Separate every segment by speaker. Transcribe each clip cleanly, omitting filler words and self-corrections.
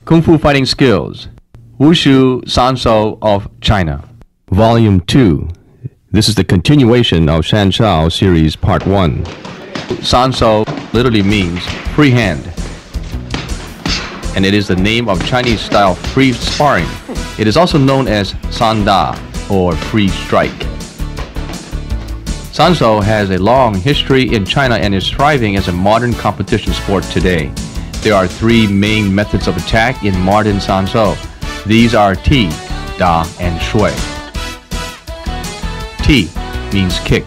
Speaker 1: Kung Fu Fighting Skills, Wushu-sanso of China. Volume 2. This is the continuation of Shanshao series part 1. Sanso literally means free hand, and it is the name of Chinese-style free sparring. It is also known as sanda or free strike. Sanso has a long history in China and is thriving as a modern competition sport today. There are three main methods of attack in modern Sanso. These are Ti, Da, and Shui. Ti means kick,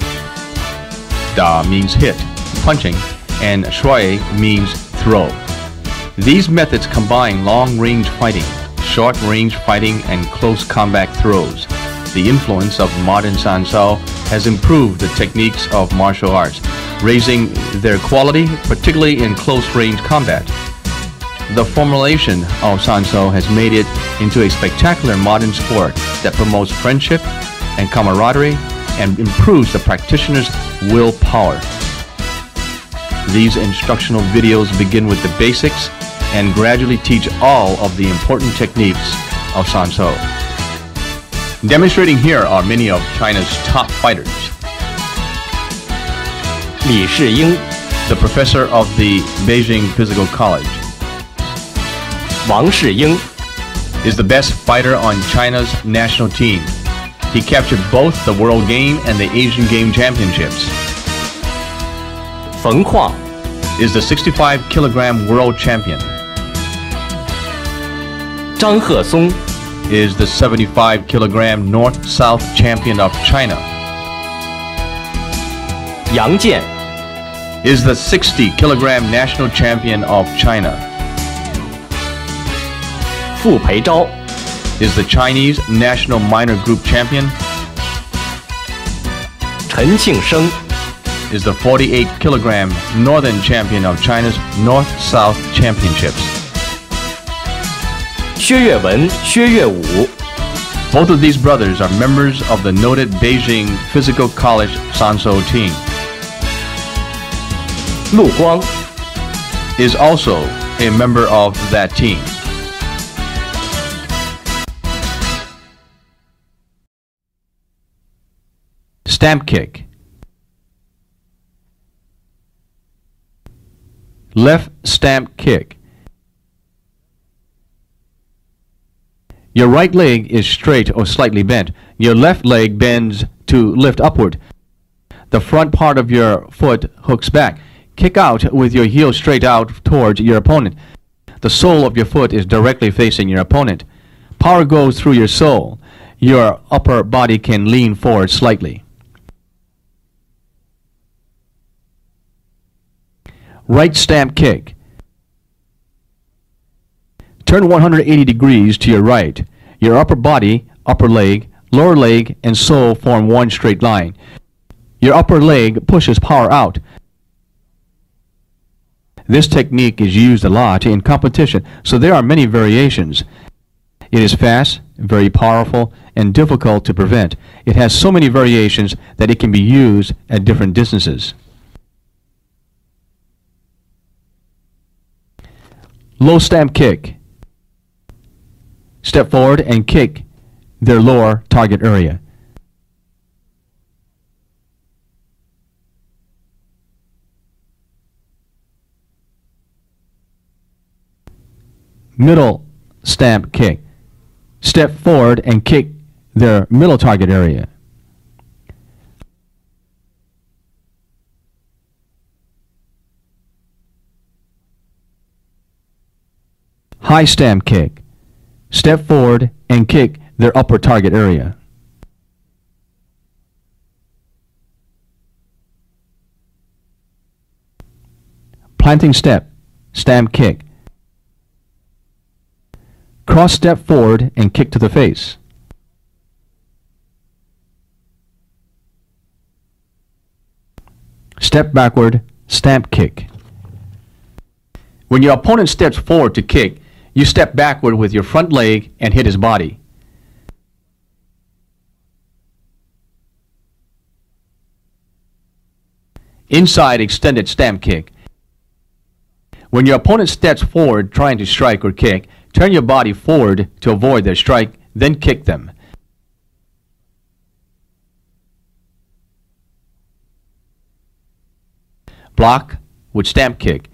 Speaker 1: Da means hit, punching, and Shui means throw. These methods combine long-range fighting, short-range fighting, and close combat throws. The influence of modern Sanso has improved the techniques of martial arts, raising their quality, particularly in close-range combat. The formulation of Sanso has made it into a spectacular modern sport that promotes friendship and camaraderie and improves the practitioner's willpower. These instructional videos begin with the basics and gradually teach all of the important techniques of Sanso. Demonstrating here are many of China's top fighters.
Speaker 2: Li Shiying,
Speaker 1: the professor of the Beijing Physical College.
Speaker 2: Wang Shiying
Speaker 1: is the best fighter on China's national team. He captured both the World Game and the Asian Game Championships.
Speaker 2: Feng Huang
Speaker 1: is the 65-kilogram world champion.
Speaker 2: Zhang Hesong
Speaker 1: is the 75-kilogram North-South champion of China.
Speaker 2: Yang Jian
Speaker 1: is the 60-kilogram national champion of China.
Speaker 2: Fu Peizhao
Speaker 1: is the Chinese national minor group champion.
Speaker 2: Chen Qingsheng
Speaker 1: is the 48-kilogram northern champion of China's North-South Championships.
Speaker 2: Xue Yuewen, Xue Yuewu.
Speaker 1: Both of these brothers are members of the noted Beijing Physical College Sanso team.
Speaker 2: Lu Guang
Speaker 1: is also a member of that team. Stamp kick. Left stamp kick. Your right leg is straight or slightly bent. Your left leg bends to lift upward. The front part of your foot hooks back. Kick out with your heel straight out towards your opponent. The sole of your foot is directly facing your opponent. Power goes through your sole. Your upper body can lean forward slightly. Right stamp kick. Turn 180 degrees to your right. Your upper body, upper leg, lower leg, and sole form one straight line. Your upper leg pushes power out. This technique is used a lot in competition, so there are many variations. It is fast, very powerful, and difficult to prevent. It has so many variations that it can be used at different distances. Low stamp kick. Step forward and kick their lower target area. Middle stamp kick. Step forward and kick their middle target area. High stamp kick. Step forward and kick their upper target area. Planting step, stamp kick. Cross step forward and kick to the face. Step backward, stamp kick. When your opponent steps forward to kick, you step backward with your front leg and hit his body. Inside extended stamp kick. When your opponent steps forward trying to strike or kick, turn your body forward to avoid their strike, then kick them. Block with stamp kick.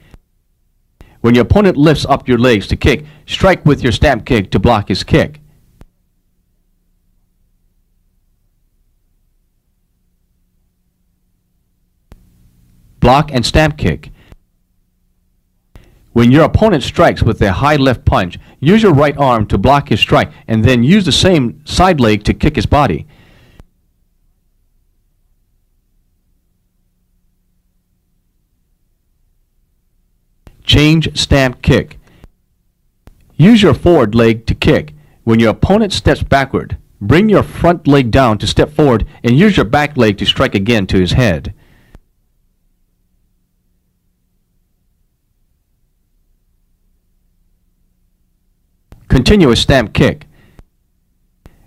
Speaker 1: When your opponent lifts up your legs to kick, strike with your stamp kick to block his kick. Block and stamp kick. When your opponent strikes with a high left punch, use your right arm to block his strike and then use the same side leg to kick his body. Change stamp kick. Use your forward leg to kick. When your opponent steps backward, bring your front leg down to step forward and use your back leg to strike again to his head. Continuous stamp kick.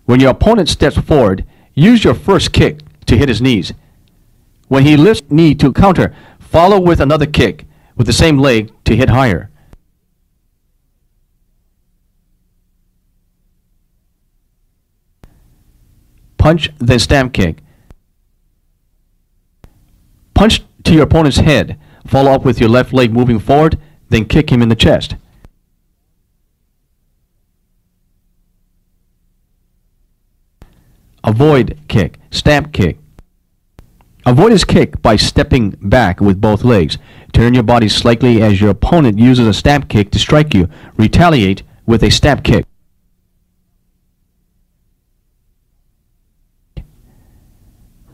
Speaker 1: When your opponent steps forward, use your first kick to hit his knees. When he lifts knee to counter, follow with another kick with the same leg to hit higher. Punch, then stamp kick. Punch to your opponent's head. Follow up with your left leg moving forward, then kick him in the chest. Avoid kick, stamp kick. Avoid his kick by stepping back with both legs. Turn your body slightly as your opponent uses a stamp kick to strike you. Retaliate with a stamp kick.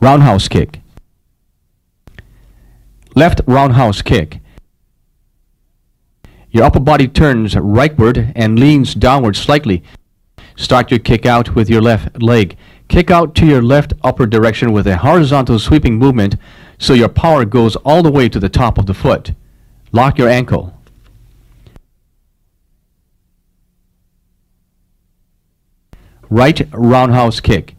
Speaker 1: Roundhouse kick. Left roundhouse kick. Your upper body turns rightward and leans downward slightly. Start your kick out with your left leg. Kick out to your left upper direction with a horizontal sweeping movement so your power goes all the way to the top of the foot. Lock your ankle. Right roundhouse kick.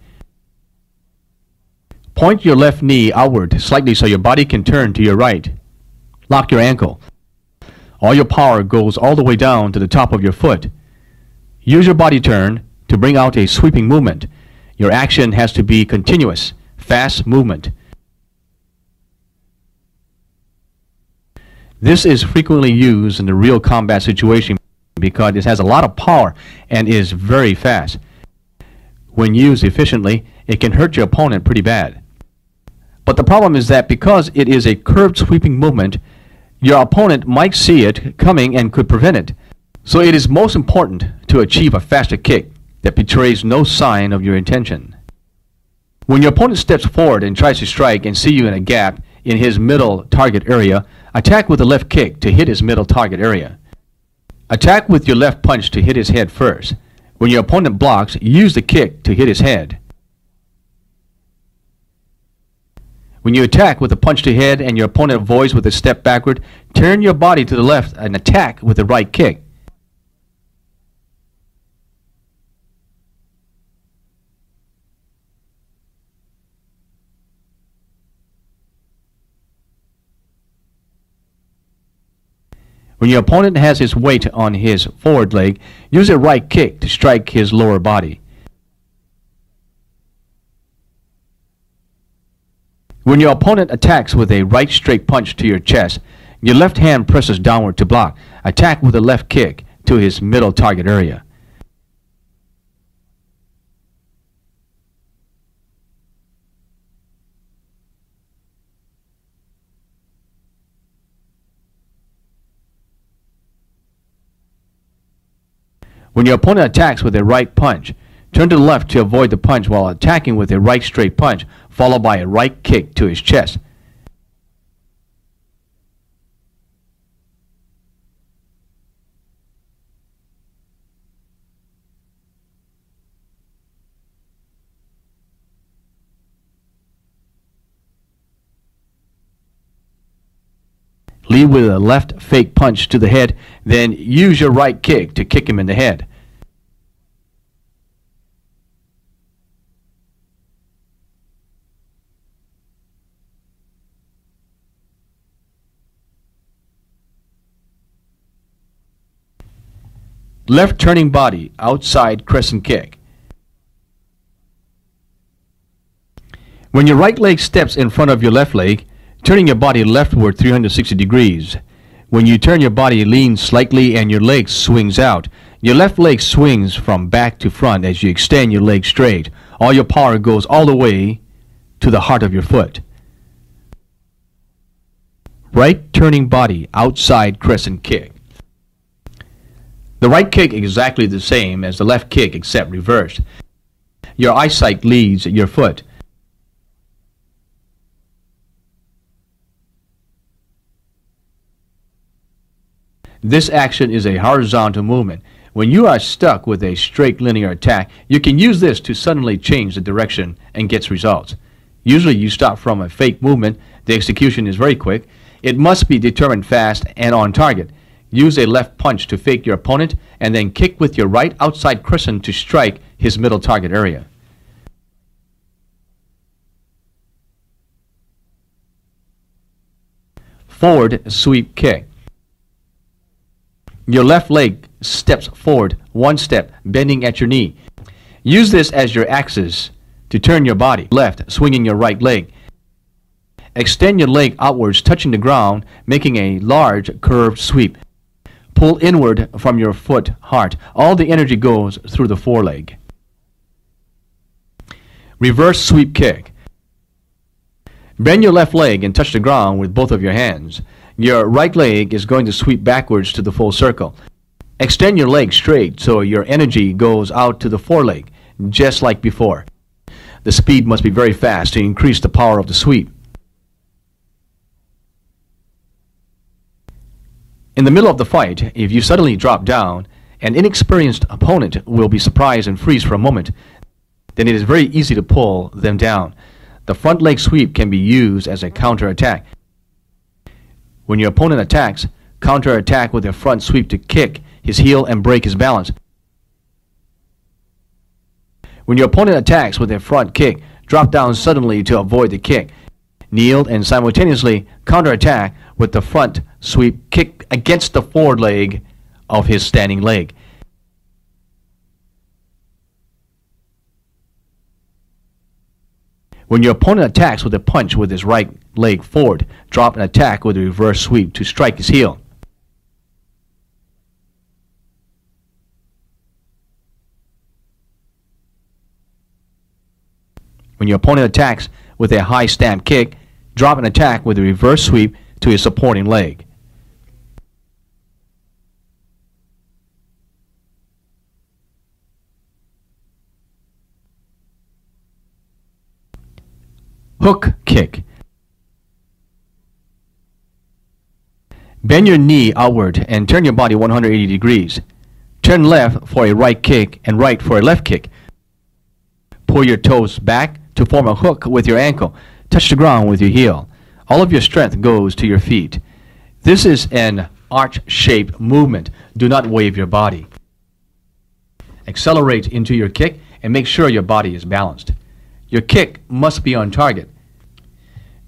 Speaker 1: Point your left knee outward slightly so your body can turn to your right. Lock your ankle. All your power goes all the way down to the top of your foot. Use your body turn to bring out a sweeping movement. Your action has to be continuous, fast movement. This is frequently used in the real combat situation because it has a lot of power and is very fast. When used efficiently, it can hurt your opponent pretty bad. But the problem is that because it is a curved sweeping movement, your opponent might see it coming and could prevent it. So it is most important to achieve a faster kick that betrays no sign of your intention. When your opponent steps forward and tries to strike and see you in a gap in his middle target area, attack with a left kick to hit his middle target area. Attack with your left punch to hit his head first. When your opponent blocks, use the kick to hit his head. When you attack with a punch to head and your opponent avoids with a step backward, turn your body to the left and attack with a right kick. When your opponent has his weight on his forward leg, use a right kick to strike his lower body. When your opponent attacks with a right straight punch to your chest, your left hand presses downward to block. Attack with a left kick to his middle target area. When your opponent attacks with a right punch, turn to the left to avoid the punch while attacking with a right straight punch, followed by a right kick to his chest. Lead with a left fake punch to the head, then use your right kick to kick him in the head. Left turning body, outside crescent kick. When your right leg steps in front of your left leg, turning your body leftward 360 degrees. When you turn your body, lean slightly and your leg swings out. Your left leg swings from back to front as you extend your leg straight. All your power goes all the way to the heart of your foot. Right turning body, outside crescent kick. The right kick is exactly the same as the left kick except reversed. Your eyesight leads your foot. This action is a horizontal movement. When you are stuck with a straight linear attack, you can use this to suddenly change the direction and get results. Usually you start from a fake movement. The execution is very quick. It must be determined fast and on target. Use a left punch to fake your opponent and then kick with your right outside crescent to strike his middle target area. Forward sweep kick. Your left leg steps forward one step, bending at your knee. Use this as your axis to turn your body left, swinging your right leg. Extend your leg outwards, touching the ground, making a large curved sweep. Pull inward from your foot heart. All the energy goes through the foreleg. Reverse sweep kick. Bend your left leg and touch the ground with both of your hands. Your right leg is going to sweep backwards to the full circle. Extend your leg straight so your energy goes out to the foreleg, just like before. The speed must be very fast to increase the power of the sweep. In the middle of the fight, if you suddenly drop down, an inexperienced opponent will be surprised and freeze for a moment. Then it is very easy to pull them down. The front leg sweep can be used as a counter-attack. When your opponent attacks, counter-attack with a front sweep to kick his heel and break his balance. When your opponent attacks with a front kick, drop down suddenly to avoid the kick. Kneel and simultaneously counter-attack with the front sweep kick against the forward leg of his standing leg. When your opponent attacks with a punch with his right leg forward, drop and attack with a reverse sweep to strike his heel. When your opponent attacks with a high stamp kick, drop and attack with a reverse sweep to his supporting leg. Hook kick. Bend your knee outward and turn your body 180 degrees. Turn left for a right kick and right for a left kick. Pull your toes back to form a hook with your ankle. Touch the ground with your heel. All of your strength goes to your feet. This is an arch-shaped movement. Do not wave your body. Accelerate into your kick and make sure your body is balanced. Your kick must be on target.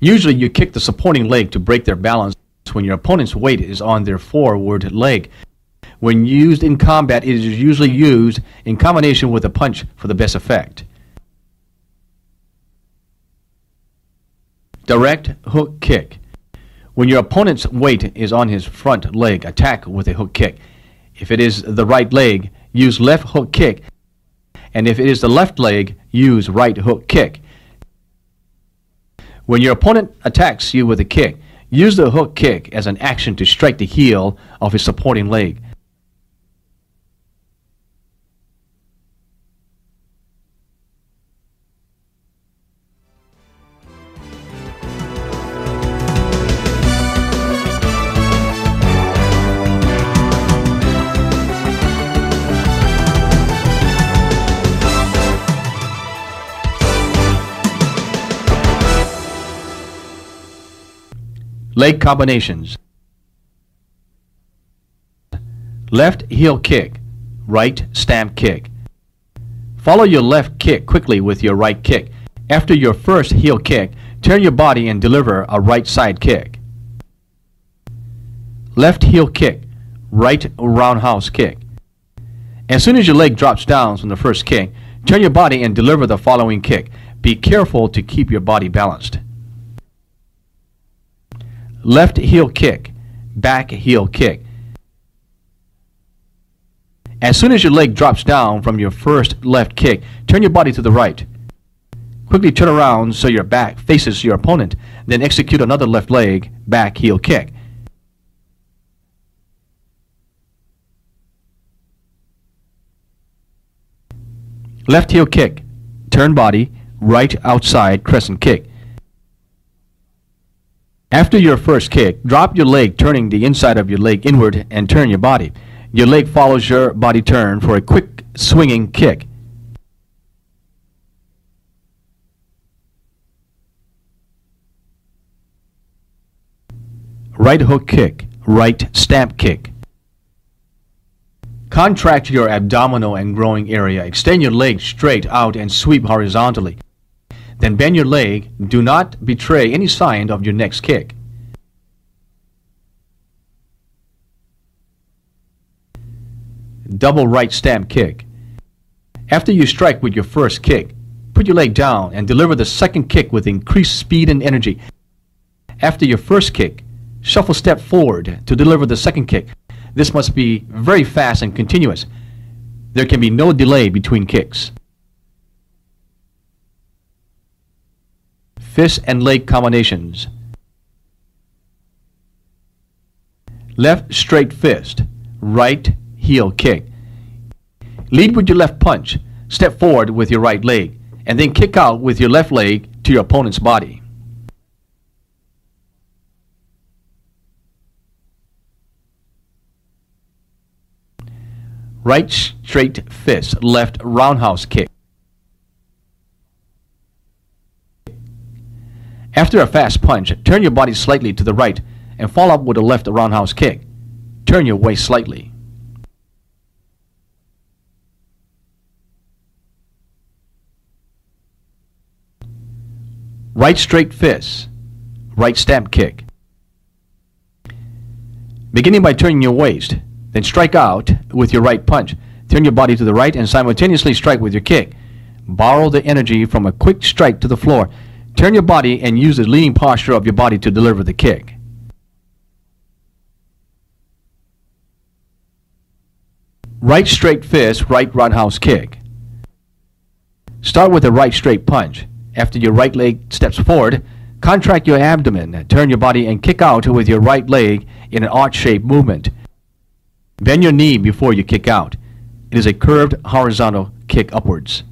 Speaker 1: Usually you kick the supporting leg to break their balance when your opponent's weight is on their forward leg. When used in combat, it is usually used in combination with a punch for the best effect. Direct hook kick. When your opponent's weight is on his front leg, attack with a hook kick. If it is the right leg, use left hook kick. And if it is the left leg, use right hook kick. When your opponent attacks you with a kick, use the hook kick as an action to strike the heel of his supporting leg. Leg combinations. Left heel kick, right stamp kick. Follow your left kick quickly with your right kick. After your first heel kick, turn your body and deliver a right side kick. Left heel kick, right roundhouse kick. As soon as your leg drops down from the first kick, turn your body and deliver the following kick. Be careful to keep your body balanced. Left heel kick, back heel kick. As soon as your leg drops down from your first left kick, turn your body to the right. Quickly turn around so your back faces your opponent, then execute another left leg, back heel kick. Left heel kick, turn body, right outside crescent kick. After your first kick, drop your leg, turning the inside of your leg inward and turn your body. Your leg follows your body turn for a quick swinging kick. Right hook kick, right stamp kick. Contract your abdominal and groin area. Extend your leg straight out and sweep horizontally. Then bend your leg. Do not betray any sign of your next kick. Double right stamp kick. After you strike with your first kick, put your leg down and deliver the second kick with increased speed and energy. After your first kick, shuffle step forward to deliver the second kick. This must be very fast and continuous. There can be no delay between kicks. Fist and leg combinations. Left straight fist, right heel kick. Lead with your left punch. Step forward with your right leg, and then kick out with your left leg to your opponent's body. Right straight fist, left roundhouse kick. After a fast punch, turn your body slightly to the right and follow up with a left roundhouse kick. Turn your waist slightly. Right straight fist, right stamp kick. Beginning by turning your waist, then strike out with your right punch. Turn your body to the right and simultaneously strike with your kick. Borrow the energy from a quick strike to the floor. Turn your body and use the leaning posture of your body to deliver the kick. Right straight fist, right roundhouse kick. Start with a right straight punch. After your right leg steps forward, contract your abdomen, turn your body and kick out with your right leg in an arch-shaped movement. Bend your knee before you kick out. It is a curved horizontal kick upwards.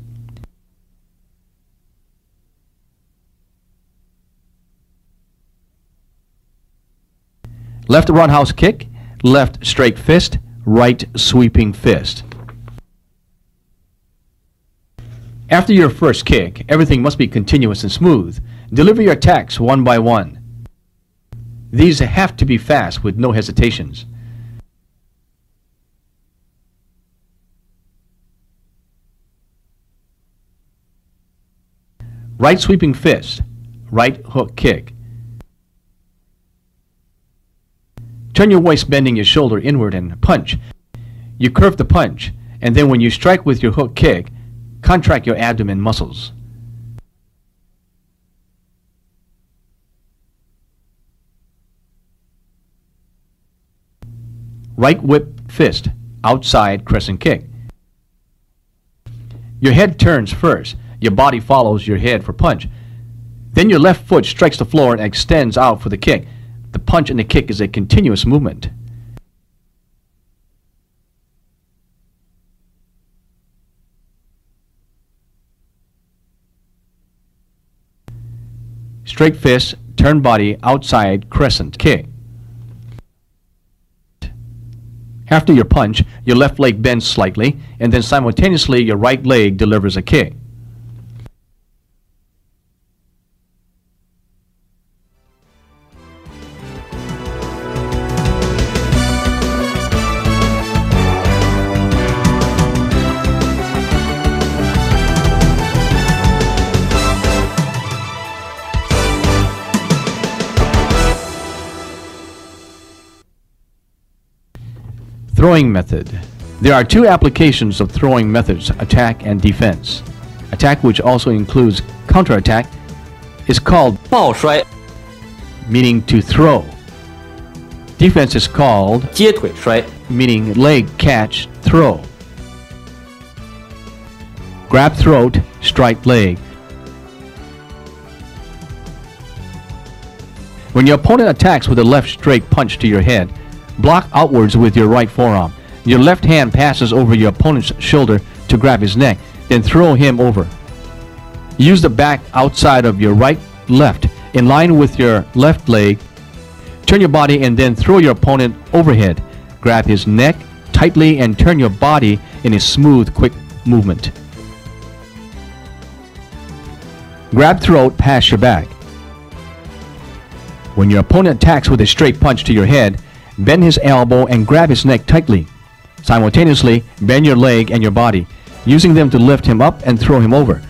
Speaker 1: Left roundhouse kick, left straight fist, right sweeping fist. After your first kick, everything must be continuous and smooth. Deliver your attacks one by one. These have to be fast with no hesitations. Right sweeping fist, right hook kick. Turn your waist, bending your shoulder inward and punch. You curve the punch, and then when you strike with your hook kick, contract your abdomen muscles. Right whip fist, outside crescent kick. Your head turns first. Your body follows your head for punch. Then your left foot strikes the floor and extends out for the kick. The punch and the kick is a continuous movement. Straight fist, turn body, outside crescent kick. After your punch, your left leg bends slightly, and then simultaneously your right leg delivers a kick. Throwing method. There are two applications of throwing methods, attack and defense. Attack, which also includes counterattack, is called
Speaker 2: 抱摔
Speaker 1: meaning to throw. Defense is called
Speaker 2: 接腿摔
Speaker 1: meaning leg catch, throw. Grab throat, strike leg. When your opponent attacks with a left straight punch to your head, block outwards with your right forearm. Your left hand passes over your opponent's shoulder to grab his neck, then throw him over. Use the back outside of your right left in line with your left leg. Turn your body and then throw your opponent overhead. Grab his neck tightly and turn your body in a smooth, quick movement. Grab throat, pass your back. When your opponent attacks with a straight punch to your head, bend his elbow and grab his neck tightly. Simultaneously, bend your leg and your body, using them to lift him up and throw him over.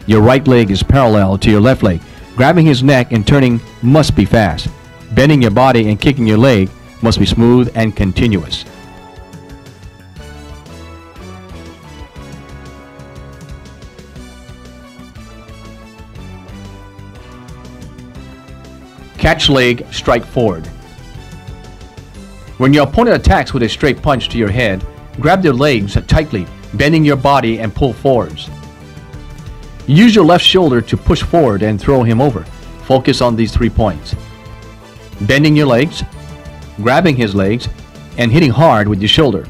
Speaker 1: Your right leg is parallel to your left leg. Grabbing his neck and turning must be fast. Bending your body and kicking your leg must be smooth and continuous. Catch leg, strike forward. When your opponent attacks with a straight punch to your head, grab their legs tightly, bending your body and pull forwards. Use your left shoulder to push forward and throw him over. Focus on these 3 points: bending your legs, grabbing his legs, and hitting hard with your shoulder.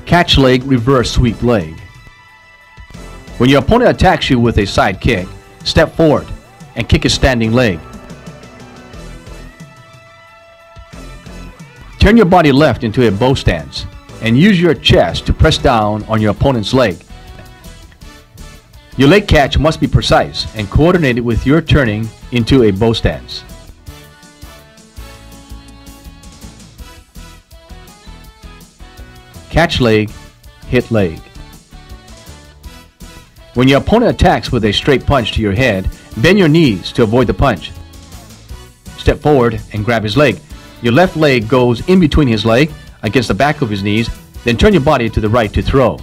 Speaker 1: Catch leg, reverse sweep leg. When your opponent attacks you with a side kick, step forward and kick his standing leg. Turn your body left into a bow stance and use your chest to press down on your opponent's leg. Your leg catch must be precise and coordinated with your turning into a bow stance. Catch leg, hit leg. When your opponent attacks with a straight punch to your head, bend your knees to avoid the punch. Step forward and grab his leg. Your left leg goes in between his leg against the back of his knees, then turn your body to the right to throw.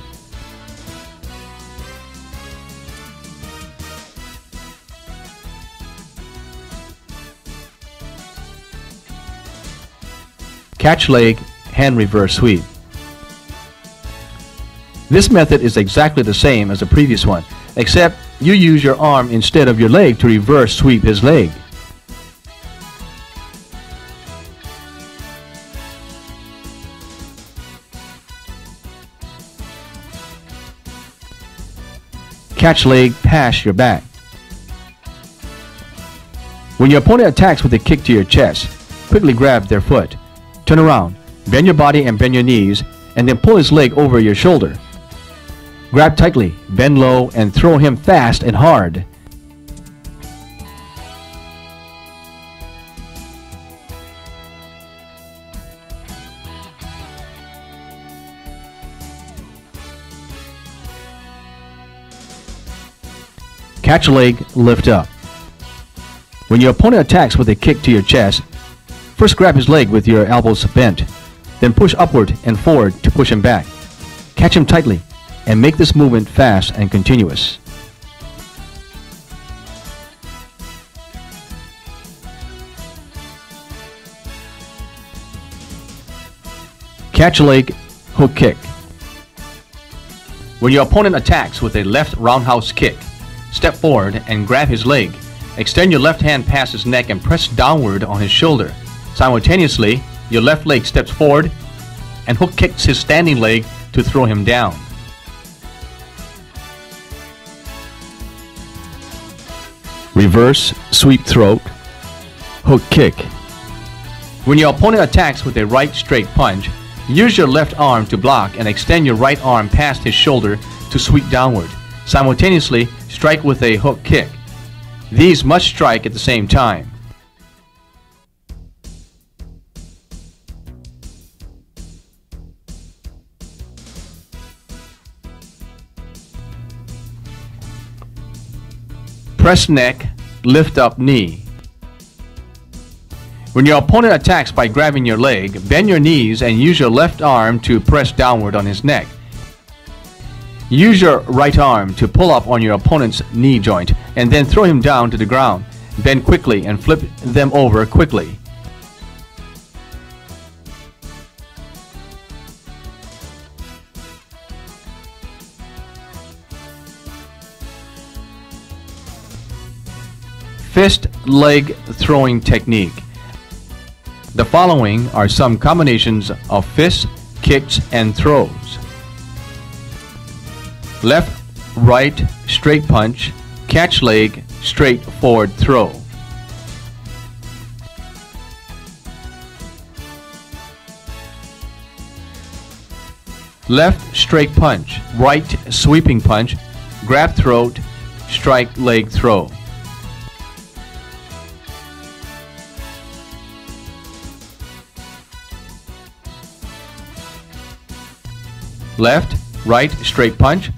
Speaker 1: Catch leg, hand reverse sweep. This method is exactly the same as the previous one, except you use your arm instead of your leg to reverse sweep his leg. Catch leg, pass your back. When your opponent attacks with a kick to your chest, quickly grab their foot. Turn around, bend your body and bend your knees, and then pull his leg over your shoulder. Grab tightly, bend low, and throw him fast and hard. Catch leg, lift up. When your opponent attacks with a kick to your chest, first grab his leg with your elbows bent, then push upward and forward to push him back. Catch him tightly and make this movement fast and continuous. Catch leg, hook kick. When your opponent attacks with a left roundhouse kick, step forward and grab his leg. Extend your left hand past his neck and press downward on his shoulder. Simultaneously, your left leg steps forward and hook kicks his standing leg to throw him down. Reverse sweep throat, hook kick. When your opponent attacks with a right straight punch, use your left arm to block and extend your right arm past his shoulder to sweep downward. Simultaneously, strike with a hook kick. These must strike at the same time. Press neck, lift up knee. When your opponent attacks by grabbing your leg, bend your knees and use your left arm to press downward on his neck. Use your right arm to pull up on your opponent's knee joint and then throw him down to the ground. Bend quickly and flip them over quickly. Fist leg throwing technique. The following are some combinations of fists, kicks, and throws. Left, right, straight punch, catch leg, straight forward throw. Left straight punch, right sweeping punch, grab throat, strike leg throw. Left, right, straight punch,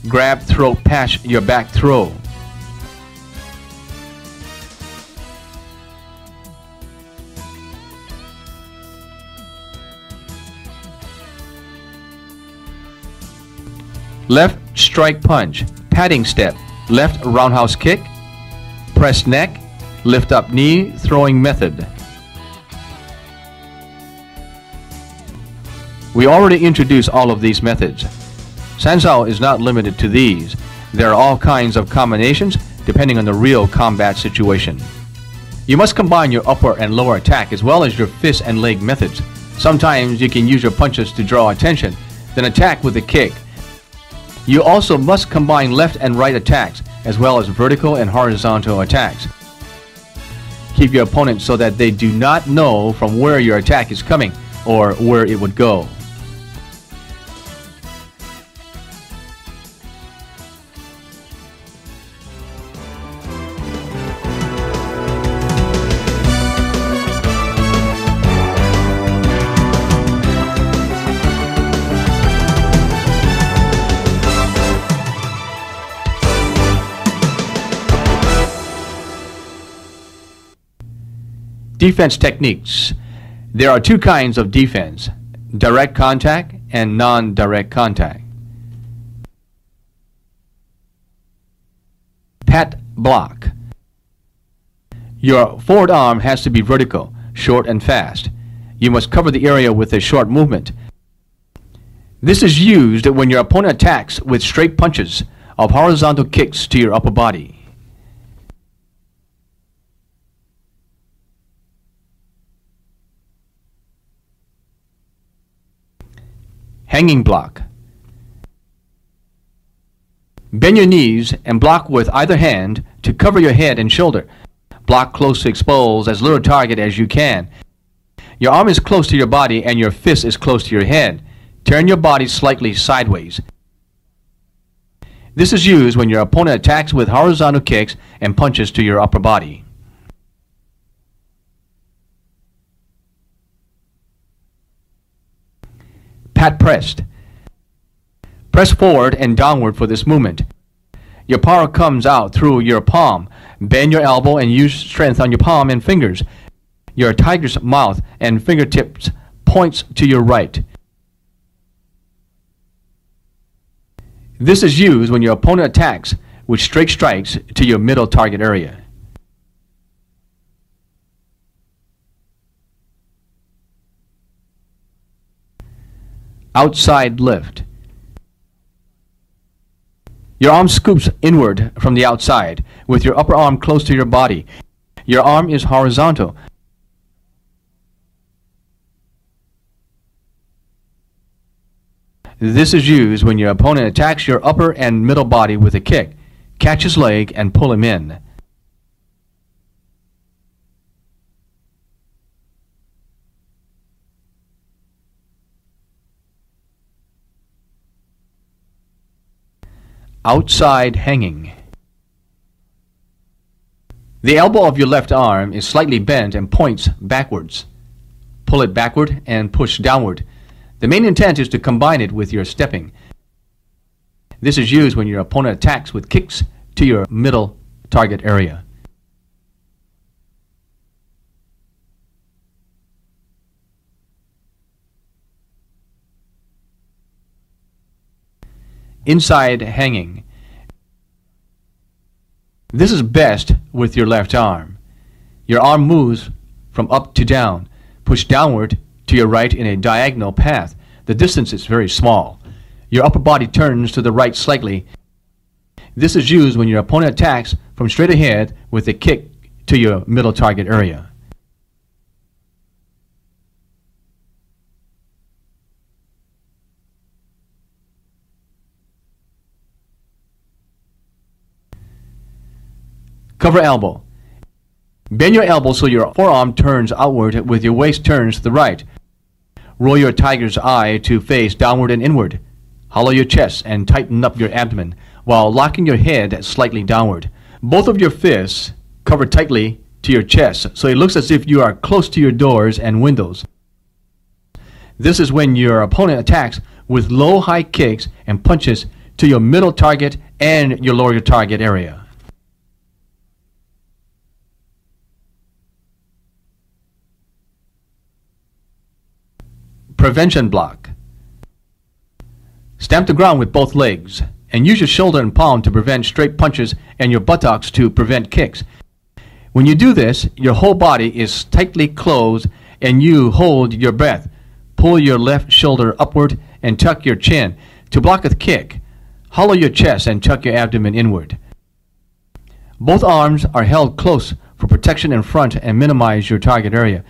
Speaker 1: grab throat pass your back throw. Left strike punch, padding step, left roundhouse kick, press neck, lift up knee throwing method. We already introduced all of these methods. Sansao is not limited to these. There are all kinds of combinations depending on the real combat situation. You must combine your upper and lower attack as well as your fist and leg methods. Sometimes you can use your punches to draw attention, then attack with a kick. You also must combine left and right attacks as well as vertical and horizontal attacks. Keep your opponent so that they do not know from where your attack is coming or where it would go. Defense techniques. There are two kinds of defense: direct contact and non-direct contact. Pat block. Your forward arm has to be vertical, short and fast. You must cover the area with a short movement. This is used when your opponent attacks with straight punches of horizontal kicks to your upper body. Hanging block. Bend your knees and block with either hand to cover your head and shoulder. Block close to expose as little target as you can. Your arm is close to your body and your fist is close to your head. Turn your body slightly sideways. This is used when your opponent attacks with horizontal kicks and punches to your upper body. Pat pressed. Press forward and downward for this movement. Your power comes out through your palm. Bend your elbow and use strength on your palm and fingers. Your tiger's mouth and fingertips points to your right. This is used when your opponent attacks with straight strikes to your middle target area. Outside lift. Your arm scoops inward from the outside with your upper arm close to your body. Your arm is horizontal. This is used when your opponent attacks your upper and middle body with a kick. Catch his leg and pull him in. Outside hanging. The elbow of your left arm is slightly bent and points backwards. Pull it backward and push downward. The main intent is to combine it with your stepping. This is used when your opponent attacks with kicks to your middle target area. Inside hanging. This is best with your left arm. Your arm moves from up to down, pushed downward to your right in a diagonal path. The distance is very small. Your upper body turns to the right slightly. This is used when your opponent attacks from straight ahead with a kick to your middle target area. Cover elbow. Bend your elbow so your forearm turns outward with your waist turns to the right. Roll your tiger's eye to face downward and inward. Hollow your chest and tighten up your abdomen while locking your head slightly downward. Both of your fists cover tightly to your chest so it looks as if you are close to your doors and windows. This is when your opponent attacks with low high kicks and punches to your middle target and your lower target area. Prevention block. Stamp the ground with both legs and use your shoulder and palm to prevent straight punches and your buttocks to prevent kicks. When you do this, your whole body is tightly closed and you hold your breath. Pull your left shoulder upward and tuck your chin. To block a kick, hollow your chest and tuck your abdomen inward. Both arms are held close for protection in front and minimize your target area.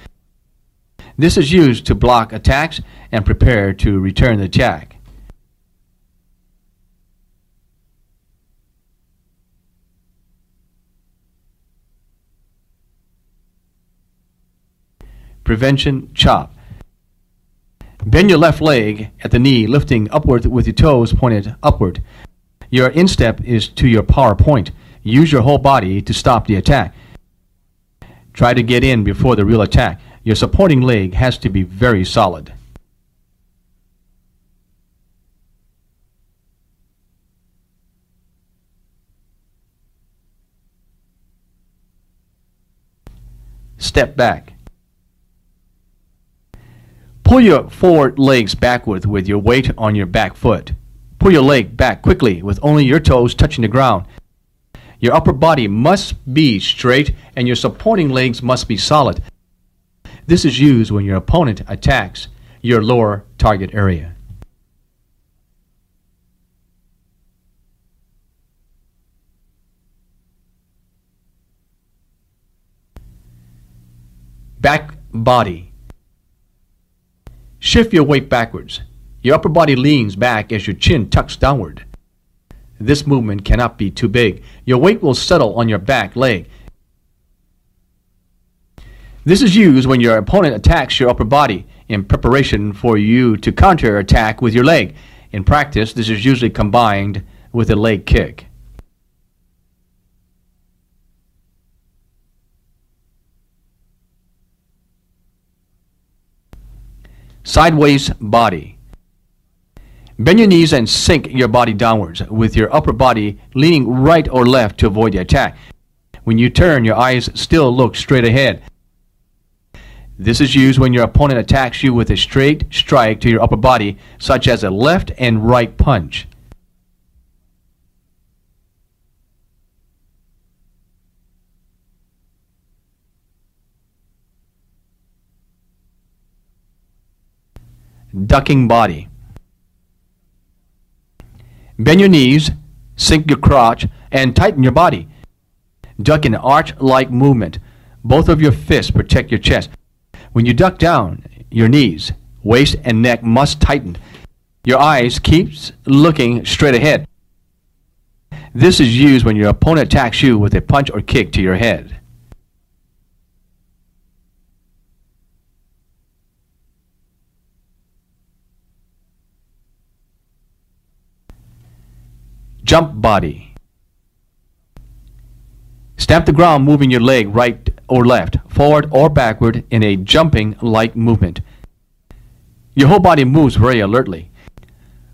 Speaker 1: This is used to block attacks and prepare to return the attack. Prevention chop. Bend your left leg at the knee, lifting upward with your toes pointed upward. Your instep is to your power point. Use your whole body to stop the attack. Try to get in before the real attack. Your supporting leg has to be very solid. Step back. Pull your forward legs backward with your weight on your back foot. Pull your leg back quickly with only your toes touching the ground. Your upper body must be straight and your supporting legs must be solid. This is used when your opponent attacks your lower target area. Back body. Shift your weight backwards. Your upper body leans back as your chin tucks downward. This movement cannot be too big. Your weight will settle on your back leg. This is used when your opponent attacks your upper body in preparation for you to counter-attack with your leg. In practice, this is usually combined with a leg kick. Sideways body. Bend your knees and sink your body downwards with your upper body leaning right or left to avoid the attack. When you turn, your eyes still look straight ahead. This is used when your opponent attacks you with a straight strike to your upper body, such as a left and right punch. Ducking body. Bend your knees, sink your crotch, and tighten your body. Duck in an arch-like movement. Both of your fists protect your chest. When you duck down, your knees, waist, and neck must tighten. Your eyes keep looking straight ahead. This is used when your opponent attacks you with a punch or kick to your head. Jump body. Stamp the ground moving your leg right or left, forward or backward in a jumping-like movement. Your whole body moves very alertly.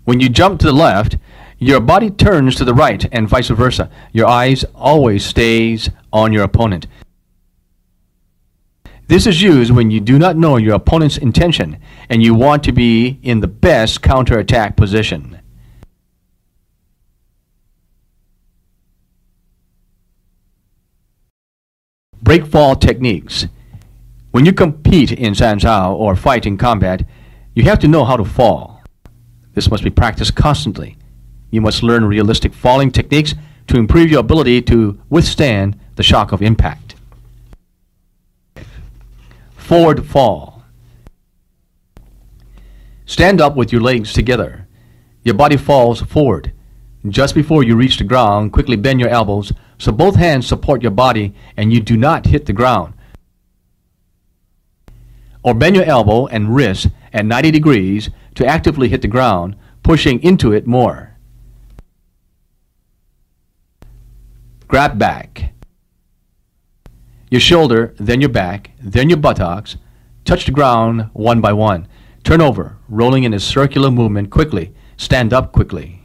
Speaker 1: When you jump to the left, Your body turns to the right and vice versa. Your eyes always stays on your opponent. This is used when you do not know your opponent's intention and you want to be in the best counterattack position. Breakfall techniques. When you compete in sanzao or fight in combat, you have to know how to fall. This must be practiced constantly. You must learn realistic falling techniques to improve your ability to withstand the shock of impact. Forward fall. Stand up with your legs together. Your body falls forward. Just before you reach the ground, quickly bend your elbows so both hands support your body and you do not hit the ground. Or bend your elbow and wrist at 90 degrees to actively hit the ground, pushing into it more. Grab back. Your shoulder, then your back, then your buttocks. Touch the ground one by one. Turn over, rolling in a circular movement quickly. Stand up quickly.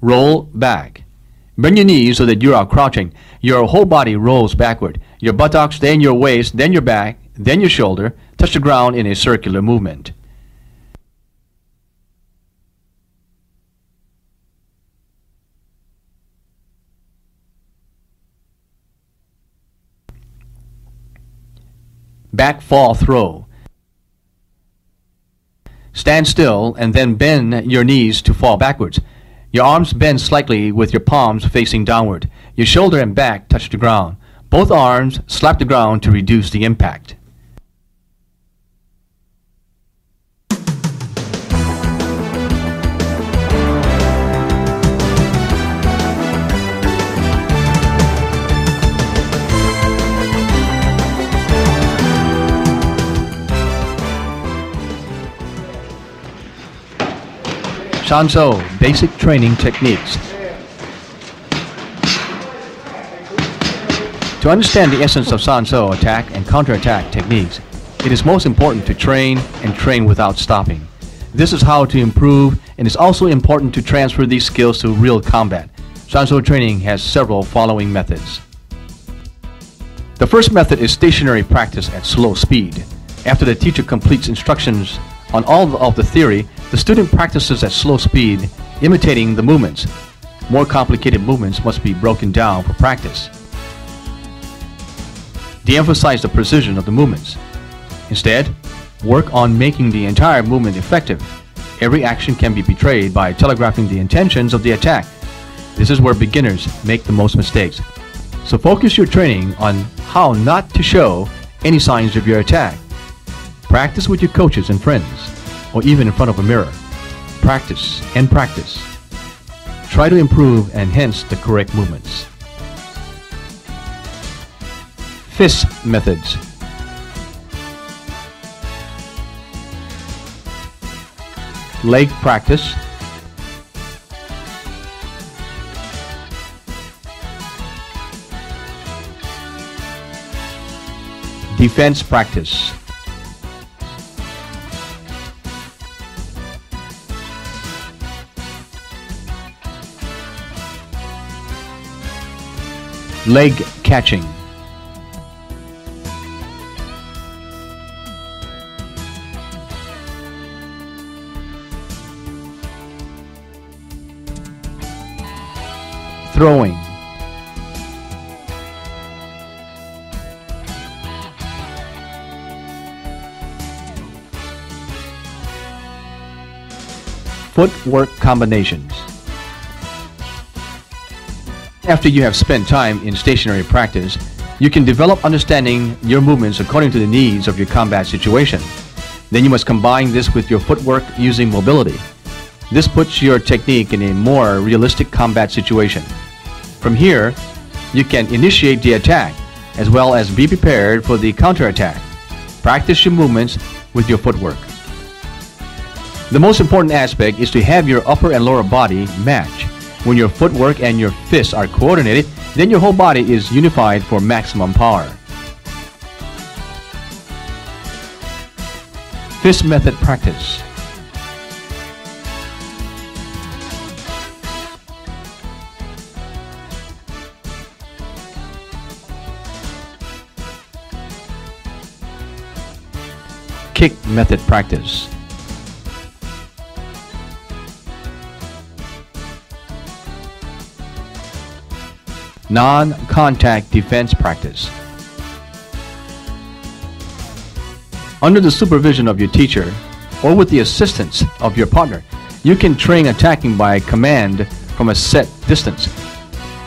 Speaker 1: Roll back. Bend your knees so that you are crouching. Your whole body rolls backward. Your buttocks, then your waist, then your back, then your shoulder. Touch the ground in a circular movement. Back fall throw. Stand still and then bend your knees to fall backwards. Your arms bend slightly with your palms facing downward. Your shoulder and back touch the ground. Both arms slap the ground to reduce the impact. Sanzou basic training techniques. To understand the essence of Sanzou attack and counterattack techniques, it is most important to train and train without stopping. This is how to improve, and it's also important to transfer these skills to real combat. Sanzou training has several following methods. The first method is stationary practice at slow speed. After the teacher completes instructions on all of the theory, the student practices at slow speed, imitating the movements. More complicated movements must be broken down for practice. De-emphasize the precision of the movements. Instead, work on making the entire movement effective. Every action can be betrayed by telegraphing the intentions of the attack. This is where beginners make the most mistakes. So focus your training on how not to show any signs of your attack. Practice with your coaches and friends, or even in front of a mirror. Practice and practice. Try to improve and enhance the correct movements. Fist methods. Leg practice. Defense practice. Leg catching. Throwing. Footwork combinations. After you have spent time in stationary practice, you can develop understanding your movements according to the needs of your combat situation. Then you must combine this with your footwork using mobility. This puts your technique in a more realistic combat situation. From here, you can initiate the attack as well as be prepared for the counterattack. Practice your movements with your footwork. The most important aspect is to have your upper and lower body match. When your footwork and your fists are coordinated, then your whole body is unified for maximum power. Fist method practice. Kick method practice. Non-contact defense practice. Under the supervision of your teacher or with the assistance of your partner, you can train attacking by command from a set distance.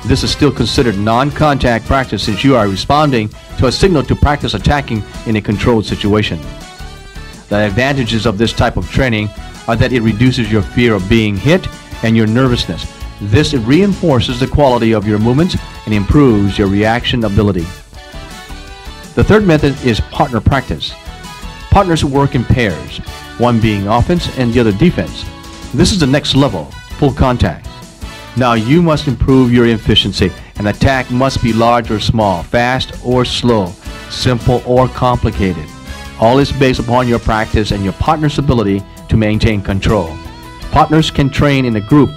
Speaker 1: This is still considered non-contact practice since you are responding to a signal to practice attacking in a controlled situation. The advantages of this type of training are that it reduces your fear of being hit and your nervousness. This reinforces the quality of your movements and improves your reaction ability. The third method is partner practice. Partners work in pairs, one being offense and the other defense. This is the next level, full contact. Now you must improve your efficiency. An attack must be large or small, fast or slow, simple or complicated. All is based upon your practice and your partner's ability to maintain control. Partners can train in a group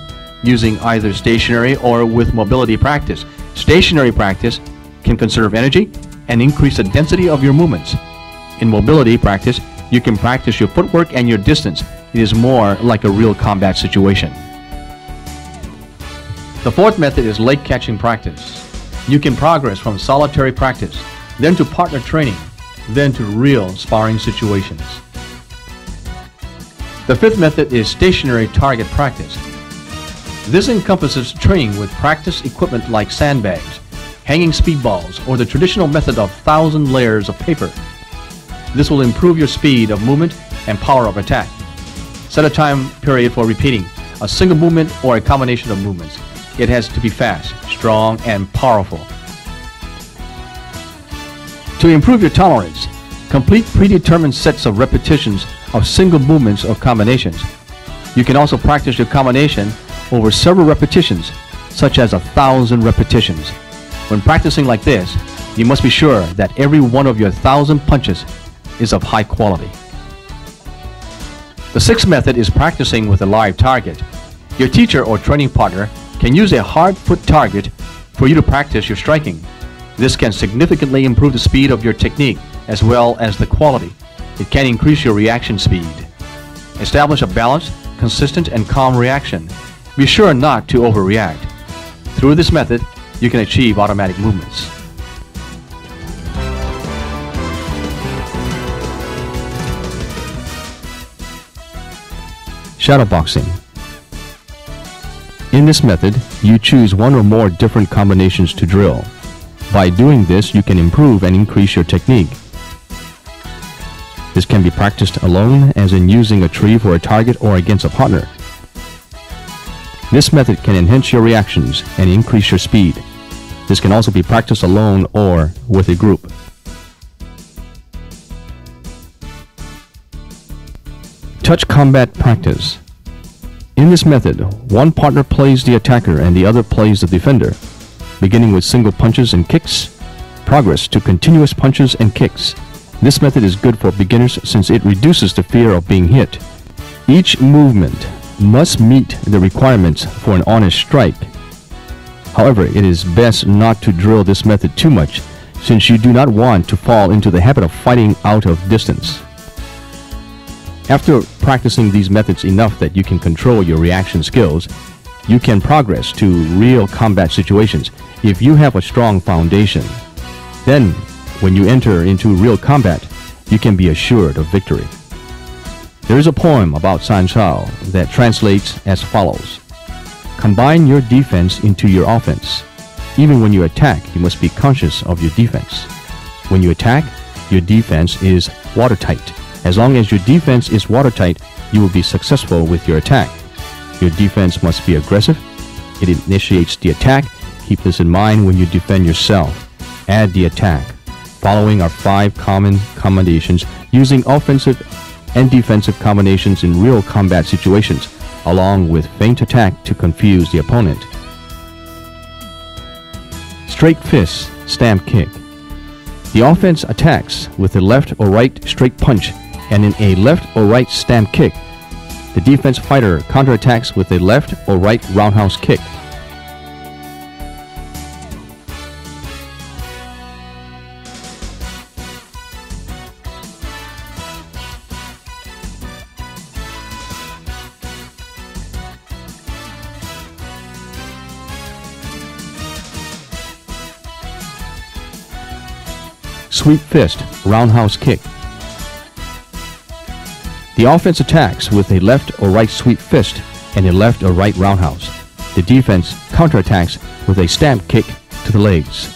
Speaker 1: using either stationary or with mobility practice. Stationary practice can conserve energy and increase the density of your movements. In mobility practice, you can practice your footwork and your distance. It is more like a real combat situation. The fourth method is leg catching practice. You can progress from solitary practice, then to partner training, then to real sparring situations. The fifth method is stationary target practice. This encompasses training with practice equipment like sandbags, hanging speedballs, or the traditional method of 1,000 layers of paper. This will improve your speed of movement and power of attack. Set a time period for repeating a single movement or a combination of movements. It has to be fast, strong, and powerful. To improve your tolerance, complete predetermined sets of repetitions of single movements or combinations. You can also practice your combination over several repetitions, such as 1,000 repetitions. When practicing like this, you must be sure that every one of your 1,000 punches is of high quality. The sixth method is practicing with a live target. Your teacher or training partner can use a hard foot target for you to practice your striking. This can significantly improve the speed of your technique as well as the quality. It can increase your reaction speed. Establish a balanced, consistent, and calm reaction. Be sure not to overreact. Through this method, you can achieve automatic movements. Shadowboxing. In this method, you choose one or more different combinations to drill. By doing this, you can improve and increase your technique. This can be practiced alone, as in using a tree for a target or against a partner. This method can enhance your reactions and increase your speed. This can also be practiced alone or with a group. Touch combat practice. In this method, one partner plays the attacker and the other plays the defender. Beginning with single punches and kicks, progress to continuous punches and kicks. This method is good for beginners since it reduces the fear of being hit. Each movement must meet the requirements for an honest strike. However, it is best not to drill this method too much since you do not want to fall into the habit of fighting out of distance. After practicing these methods enough that you can control your reaction skills, you can progress to real combat situations if you have a strong foundation. Then, when you enter into real combat, you can be assured of victory. There is a poem about San Shao that translates as follows. Combine your defense into your offense. Even when you attack, you must be conscious of your defense. When you attack, your defense is watertight. As long as your defense is watertight, you will be successful with your attack. Your defense must be aggressive. It initiates the attack. Keep this in mind when you defend yourself. Add the attack. Following are 5 common combinations using offensive and defensive combinations in real combat situations, along with feint attack to confuse the opponent. Straight fist, stamp kick. The offense attacks with the left or right straight punch and in a left or right stamp kick, the defense fighter counterattacks with a left or right roundhouse kick. Sweep fist, roundhouse kick. The offense attacks with a left or right sweep fist and a left or right roundhouse. The defense counterattacks with a stamp kick to the legs.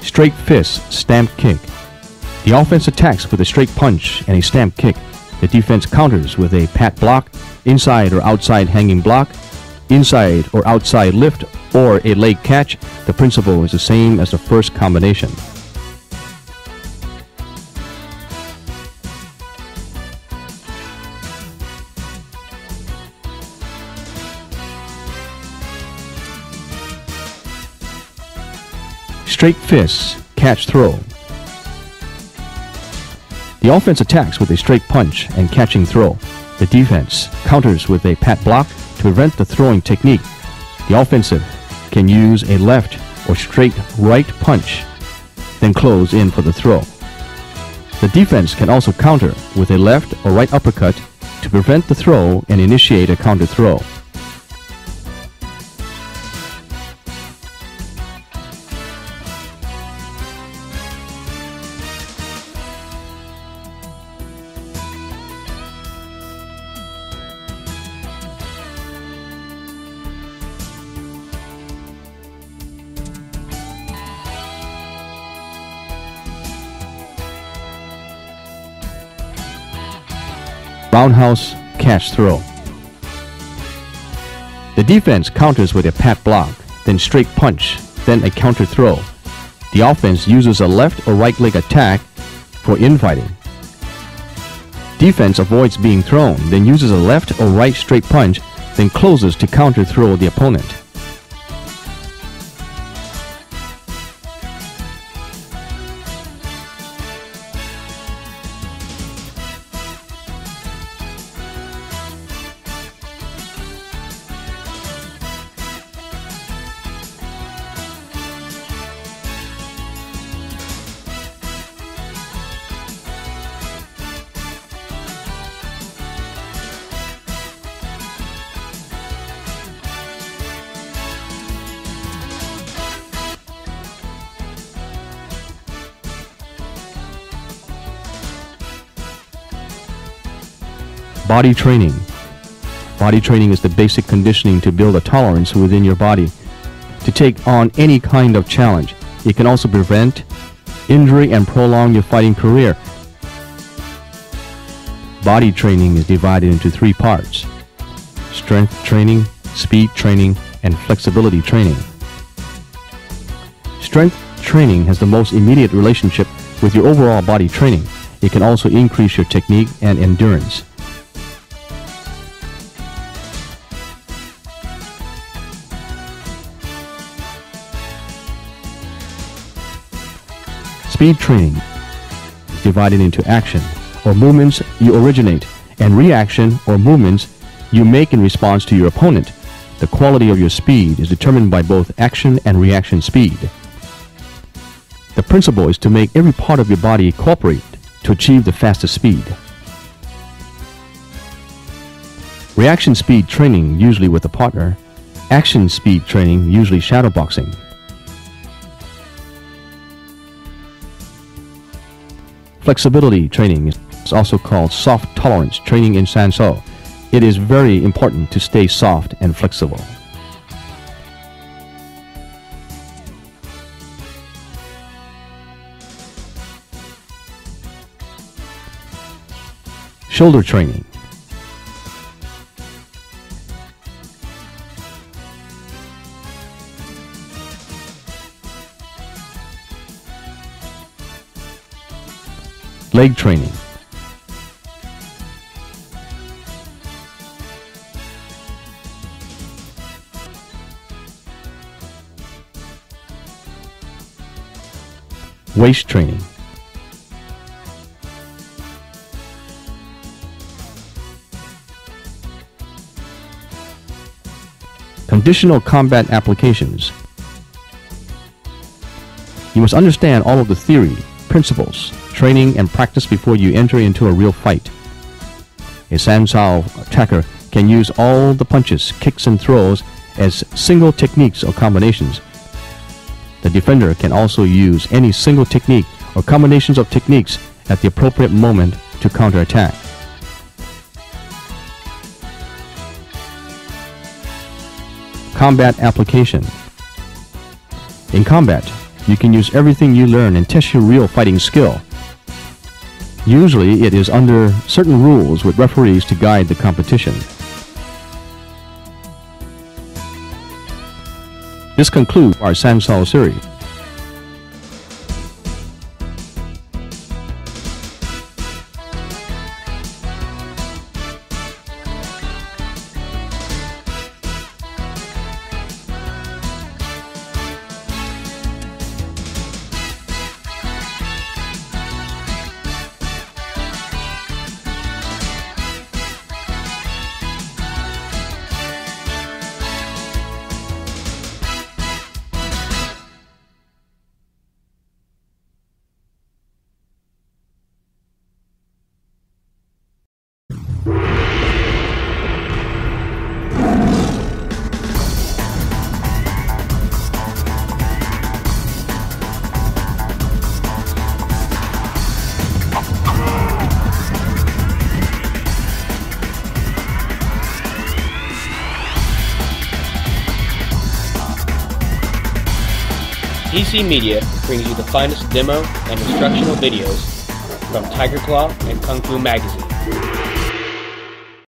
Speaker 1: Straight fist, stamp kick. The offense attacks with a straight punch and a stamp kick. The defense counters with a pat block, inside or outside hanging block, inside or outside lift, or a leg catch. The principle is the same as the first combination. Straight fists, catch throw. The offense attacks with a straight punch and catching throw. The defense counters with a pat block to prevent the throwing technique. The offensive can use a left or straight right punch, then close in for the throw. The defense can also counter with a left or right uppercut to prevent the throw and initiate a counter throw. Roundhouse catch throw. The defense counters with a pat block, then straight punch, then a counter throw. The offense uses a left or right leg attack for infighting. Defense avoids being thrown, then uses a left or right straight punch, then closes to counter throw the opponent. Body training. Body training is the basic conditioning to build a tolerance within your body to take on any kind of challenge. It can also prevent injury and prolong your fighting career. Body training is divided into three parts: strength training, speed training, and flexibility training. Strength training has the most immediate relationship with your overall body training. It can also increase your technique and endurance. Speed training is divided into action, or movements you originate, and reaction, or movements you make in response to your opponent. The quality of your speed is determined by both action and reaction speed. The principle is to make every part of your body cooperate to achieve the fastest speed. Reaction speed training, usually with a partner. Action speed training, usually shadowboxing. Flexibility training is also called soft tolerance training in Sanso. It is very important to stay soft and flexible. Shoulder training. Leg training. Waist training. Conditional combat applications. You must understand all of the theory, principles, training, and practice before you enter into a real fight. A Sansao attacker can use all the punches, kicks, and throws as single techniques or combinations. The defender can also use any single technique or combinations of techniques at the appropriate moment to counterattack. Combat application. In combat, you can use everything you learn and test your real fighting skill. Usually, it is under certain rules with referees to guide the competition. This concludes our Sansao series.
Speaker 3: EC Media brings you the finest demo and instructional videos from Tiger Claw and Kung Fu Magazine.